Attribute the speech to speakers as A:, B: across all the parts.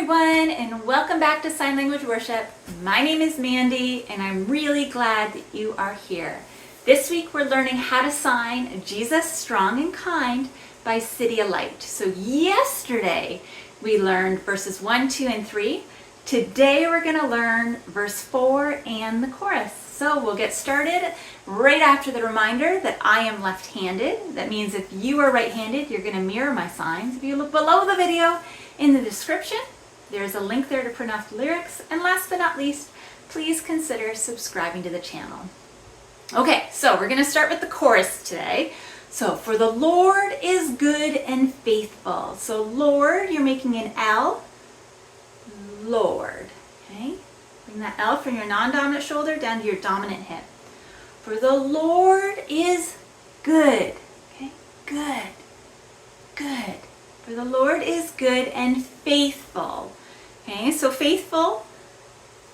A: everyone, and welcome back to Sign Language Worship. My name is Mandy, and I'm really glad that you are here. This week we're learning how to sign Jesus Strong and Kind by City Alight. So yesterday we learned verses 1, 2, and 3. Today we're going to learn verse 4 and the chorus. So we'll get started right after the reminder that I am left-handed. That means if you are right-handed, you're going to mirror my signs. If you look below the video in the description, there's a link there to print off the lyrics. And last but not least, please consider subscribing to the channel. Okay, so we're going to start with the chorus today. So, for the Lord is good and faithful. So, Lord, you're making an L. Lord. Okay? Bring that L from your non-dominant shoulder down to your dominant hip. For the Lord is good. Okay? Good. Good. For the Lord is good and faithful. Okay? So faithful,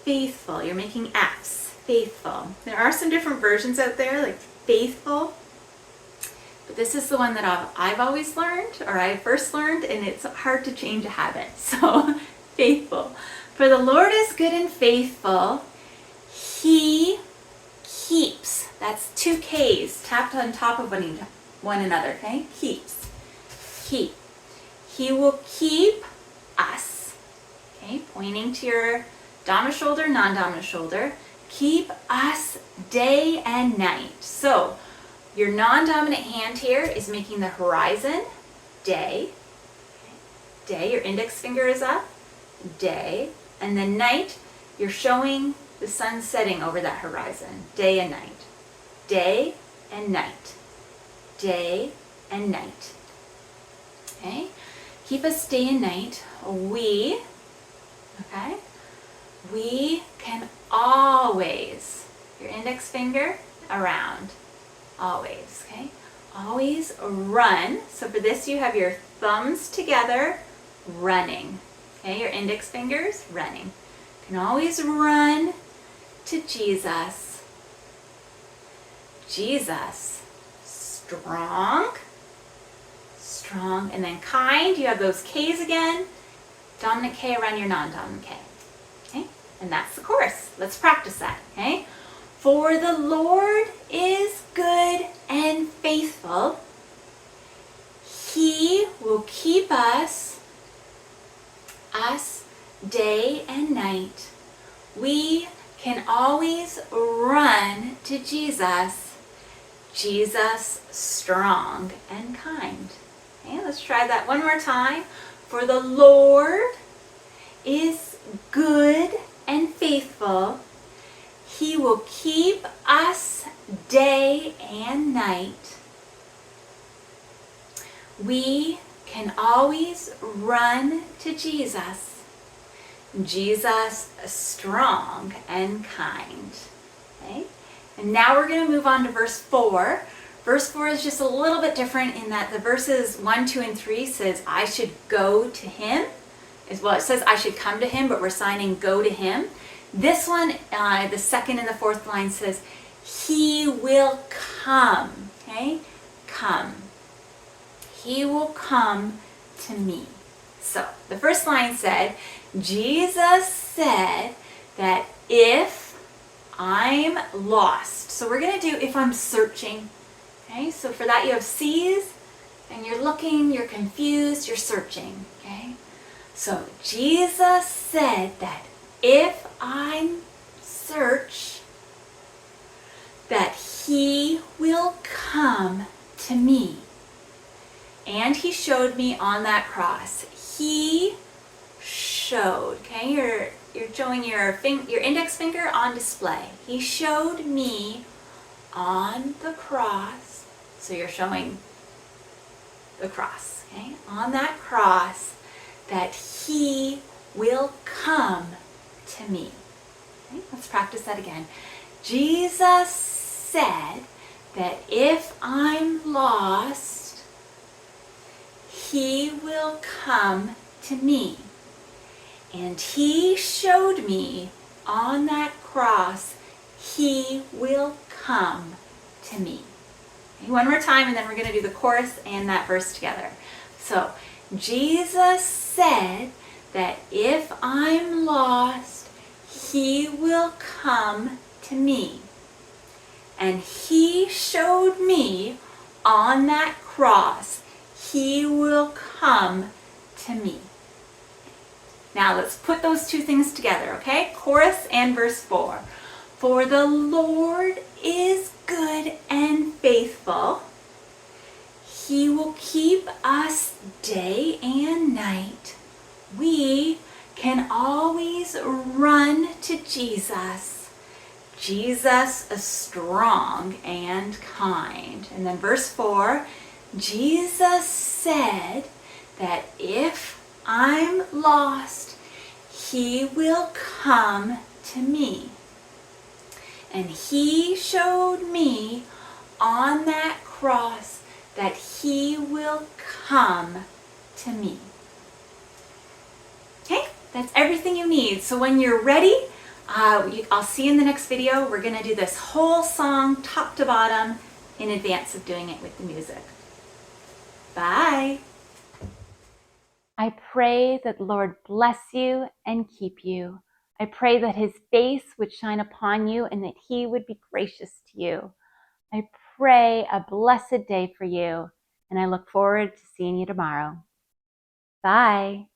A: faithful. You're making F's. Faithful. There are some different versions out there, like faithful. But this is the one that I've always learned, or I first learned, and it's hard to change a habit. So, faithful. For the Lord is good and faithful. He keeps. That's two K's tapped on top of one another. Okay? Keeps. Keep. He will keep us. Okay? Pointing to your dominant shoulder, non-dominant shoulder. Keep us day and night. So, your non-dominant hand here is making the horizon, day. Day, your index finger is up, day. And then night, you're showing the sun setting over that horizon, day and night. Day and night. Day and night. Okay? Keep us day and night. We can always, your index finger around, always, okay? Always run. So for this you have your thumbs together, running. Okay, your index fingers, running. You can always run to Jesus. Jesus. Strong. Strong. And then kind, you have those K's again. Dominant K around your non-dominant K. Okay? And that's the chorus. Let's practice that. Okay? For the Lord is good and faithful. He will keep us day and night. We can always run to Jesus. Jesus strong and kind. Okay, let's try that one more time. For the Lord is good and faithful. He will keep us day and night. We can always run to Jesus. Jesus strong and kind. Okay? And now we're going to move on to verse 4. Verse 4 is just a little bit different in that the verses 1, 2, and 3 says, I should go to him. Well, it says I should come to him, but we're signing go to him. This one, the second and the fourth line says, he will come. Okay? Come. He will come to me. So, the first line said, Jesus said that if I'm lost. So we're going to do if I'm searching. Okay? So for that you have C's, and you're looking, you're confused, you're searching. Okay? So Jesus said that if I search, that he will come to me. And he showed me on that cross. He showed. Okay, you're showing your index finger on display. He showed me on the cross. So you're showing the cross. Okay, on that cross, that he will come to me. Okay, let's practice that again. Jesus said that if I'm lost, he will come to me. And he showed me on that cross, he will come to me. Okay, one more time, and then we're going to do the chorus and that verse together. So, Jesus said that if I'm lost, he will come to me. And he showed me on that cross, he will come to me. Now let's put those two things together, okay? Chorus and verse 4. For the Lord is good and faithful. He will keep us day and night. We can always run to Jesus. Jesus is strong and kind. And then verse 4, Jesus said that if I'm lost, he will come to me. And he showed me on that cross that he will come to me. Okay, that's everything you need. So when you're ready, I'll see you in the next video. We're going to do this whole song top to bottom in advance of doing it with the music. Bye. I pray that the Lord bless you and keep you. I pray that his face would shine upon you and that he would be gracious to you. I pray a blessed day for you, and I look forward to seeing you tomorrow. Bye.